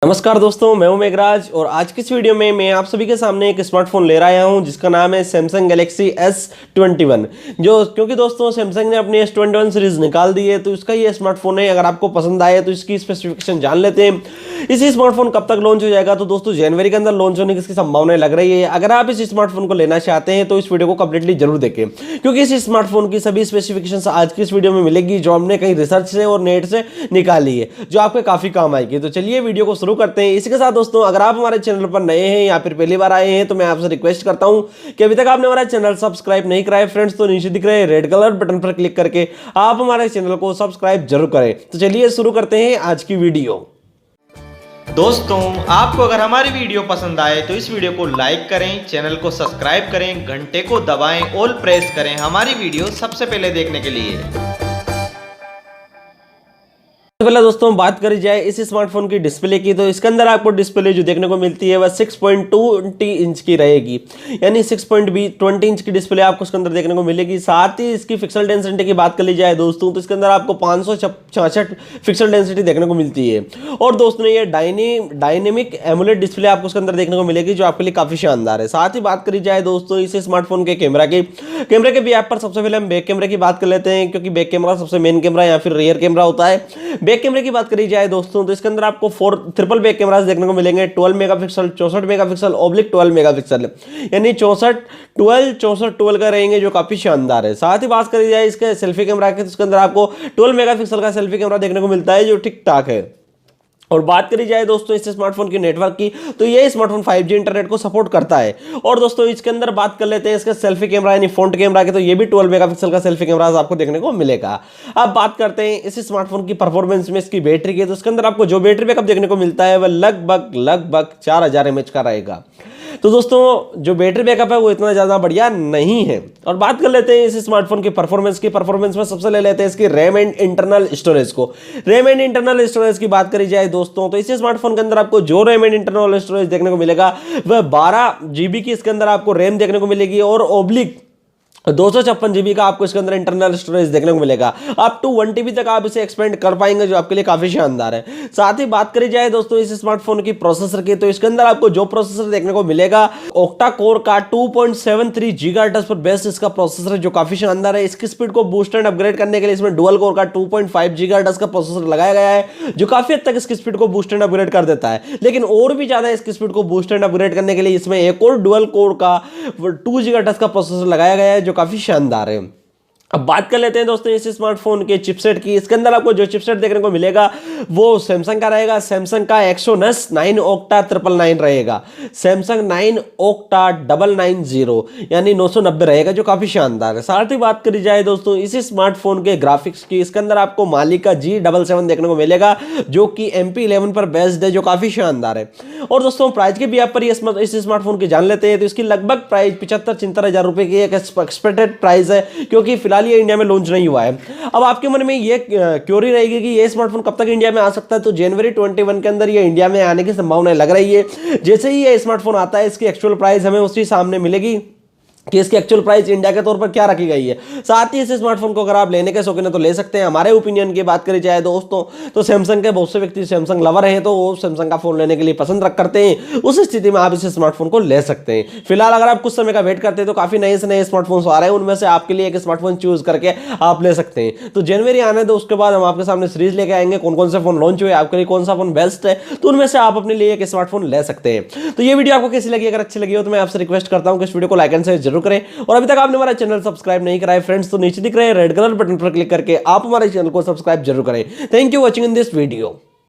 नमस्कार दोस्तों, मैं हूं मेघराज और आज की इस वीडियो में मैं आप सभी के सामने एक स्मार्टफोन ले आया हूं जिसका नाम है सैमसंग गैलेक्सी S21। क्योंकि दोस्तों सैमसंग ने अपनी S21 सीरीज निकाल दी है तो इसका ये स्मार्टफोन है। अगर आपको पसंद आए तो इसकी स्पेसिफिकेशन जान लेते हैं। इसी स्मार्टफोन कब तक लॉन्च हो जाएगा तो दोस्तों जनवरी के अंदर लॉन्च होने की इसकी संभावना लग रही है। अगर आप इस स्मार्टफोन को लेना चाहते हैं तो इस वीडियो को कंप्लीटली जरूर देखें, क्योंकि इस स्मार्टफोन की सभी स्पेसिफिकेशन आज की इस वीडियो में मिलेगी जो हमने कहीं रिसर्च से और नेट से निकाली है, जो आपके काफी काम आएगी। तो चलिए वीडियो को शुरू करते हैं। इसके साथ दोस्तों अगर आप हमारे चैनल पर नए हैं या फिर पहली बार आए हैं तो मैं आपसे रिक्वेस्ट करता हूं कि अभी तक आपने हमारा चैनल सब्सक्राइब नहीं कराया फ्रेंड्स तो नीचे दिख रहे रेड कलर बटन पर क्लिक करके आप हमारे चैनल को सब्सक्राइब जरूर करें। तो चलिए शुरू करते हैं आज की वीडियो। दोस्तों आपको अगर हमारी वीडियो पसंद आए तो इस वीडियो को लाइक करें, चैनल को सब्सक्राइब करें, घंटे को दबाएं, ऑल प्रेस करें हमारी वीडियो सबसे पहले देखने के लिए। तो पहले दोस्तों बात करी जाए इस स्मार्टफोन की डिस्प्ले की, तो इसके अंदर आपको डिस्प्ले जो देखने को मिलती है वह 6.20 इंच की रहेगी, यानी 6.20 इंच की डिस्प्ले आपको इसके अंदर देखने को मिलेगी। साथ ही इसकी पिक्सल डेंसिटी की बात कर ली जाए दोस्तों तो इसके अंदर आपको 566 पिक्सल डेंसिटी देखने को मिलती है। और दोस्तों ये डायनेमिक एमुलेट डिस्प्ले आपको इसके अंदर देखने को मिलेगी जो आपके लिए काफी शानदार है। साथ ही बात करी जाए दोस्तों इस स्मार्टफोन के कैमरे के भी ऐप पर सबसे पहले हम बैक कैमरे की बात कर लेते हैं, क्योंकि बैक कैमरा सबसे मेन कैमरा या फिर रियर कैमरा होता है। बैक कैमरे की बात करी जाए दोस्तों तो इसके अंदर आपको 4 ट्रिपल बैक कैमरास देखने को मिलेंगे, 12 मेगापिक्सल, 64 मेगापिक्सल, ऑब्लिक 12 मेगापिक्सल, यानी 64 का रहेंगे जो काफी शानदार है। साथ ही बात करी जाए इसके सेल्फी कैमरा के तो इसके अंदर आपको 12 मेगापिक्सल का सेल्फी कैमरा देखने को मिलता है जो ठीक ठाक है। और बात करी जाए दोस्तों इस स्मार्टफोन की नेटवर्क की तो ये स्मार्टफोन 5G इंटरनेट को सपोर्ट करता है। और दोस्तों इसके अंदर बात कर लेते हैं इसके सेल्फी कैमरा यानी फ्रंट कैमरा के, तो ये भी 12 मेगापिक्सल का सेल्फी कैमरा आपको देखने को मिलेगा। अब बात करते हैं इस स्मार्टफोन की परफॉर्मेंस में इसकी बैटरी की, तो इसके अंदर आपको जो बैटरी बैकअप देखने को मिलता है वह लगभग 4000 mAh का रहेगा। तो दोस्तों जो बैटरी बैकअप है वो इतना ज़्यादा बढ़िया नहीं है। और बात कर लेते हैं इस स्मार्टफोन की परफॉर्मेंस में सबसे ले लेते हैं इसकी रैम एंड इंटरनल स्टोरेज को। रैम एंड इंटरनल स्टोरेज की बात करी जाए दोस्तों तो इस स्मार्टफोन के अंदर आपको जो रैम एंड इंटरनल स्टोरेज देखने को मिलेगा वह 12 GB की इसके अंदर आपको रैम देखने को मिलेगी और ओब्लिक 256 GB का आपको इसके अंदर इंटरनल स्टोरेज देखने को मिलेगा। अप टू 1 TB तक आप इसे एक्सपेंड कर पाएंगे जो आपके लिए काफी शानदार है। साथ ही बात करी जाए दोस्तों इस स्मार्टफोन की प्रोसेसर की, तो इसके अंदर आपको जो प्रोसेसर देखने को मिलेगा ऑक्टा कोर का 2.73 GHz पर बेस्ड इसका प्रोसेसर है जो काफी शानदार है। इसकी स्पीड को बूस्ट एंड अपग्रेड करने के लिए इसमें डुअल कोर का 2.5 GHz का प्रोसेसर लगाया गया है जो काफी हद तक इसकी स्पीड को बूस्ट एंड अपग्रेड कर देता है। लेकिन और भी ज्यादा इसकी स्पीड को बूस्ट एंड अपग्रेड करने के लिए इसमें एक और डुअल कोर का 2 GHz का प्रोसेसर लगाया गया है जो काफी शानदार है। अब बात कर लेते हैं दोस्तों इस स्मार्टफोन के चिपसेट की। इसके अंदर आपको जो चिपसेट देखने को मिलेगा वो सैमसंग का रहेगा, सैमसंग का एक्सोनस 9 ऑक्टा 999 रहेगा, सैमसंग 9 ऑक्टा 990 यानी 990 रहेगा जो काफी शानदार है। साथ ही बात करी जाए दोस्तों इस स्मार्टफोन के ग्राफिक्स की, इसके अंदर आपको मालिक का G77 देखने को मिलेगा जो कि MP11 पर बेस्ड है जो काफी शानदार है। और दोस्तों प्राइस के भी आप पर इस स्मार्टफोन की जान लेते हैं तो इसकी लगभग प्राइस 75-76 हजार रुपए की एक एक्सपेक्टेड प्राइस है, क्योंकि फिलहाल ये इंडिया में लॉन्च नहीं हुआ है। अब आपके मन में ये क्योरी रहेगी कि ये स्मार्टफोन कब तक इंडिया में आ सकता है, तो जनवरी 21 के अंदर ये इंडिया में आने की संभावना लग रही है। जैसे ही ये स्मार्टफोन आता है इसकी एक्चुअल प्राइस हमें उसी सामने मिलेगी कि इसकी एक्चुअल प्राइस इंडिया के तौर पर क्या रखी गई है। साथ ही इस स्मार्टफोन को अगर आप लेने के शौकीन है तो ले सकते हैं। हमारे ओपिनियन की बात करी जाए दोस्तों तो सैमसंग के बहुत से व्यक्ति सैमसंग लवर हैं तो वो सैमसंग का फोन लेने के लिए पसंद करते हैं, उस स्थिति में आप इस स्मार्टफोन को ले सकते हैं। फिलहाल अगर आप कुछ समय का वेट करते हैं तो काफी नए से नए स्मार्टफोन आ रहे हैं, उनमें से आपके लिए एक स्मार्टफोन चूज करके आप ले सकते हैं। तो जनवरी आने दो, उसके बाद हम आपके सामने सीरीज लेके आएंगे कौन कौन से फोन लॉन्च हुए, आपके लिए कौन सा फोन बेस्ट है, तो उनमें से आप अपने लिए एक स्मार्टफोन ले सकते हैं। तो ये वीडियो आपको कैसी लगी, अगर अच्छी लगी हो तो मैं आपसे रिक्वेस्ट करता हूं कि इस वीडियो को लाइक एंड शेयर जरूर करें। और अभी तक आपने हमारा चैनल सब्सक्राइब नहीं कराया फ्रेंड्स तो नीचे दिख रहे रेड कलर बटन पर क्लिक करके आप हमारे चैनल को सब्सक्राइब जरूर करें। Thank you watching in this video.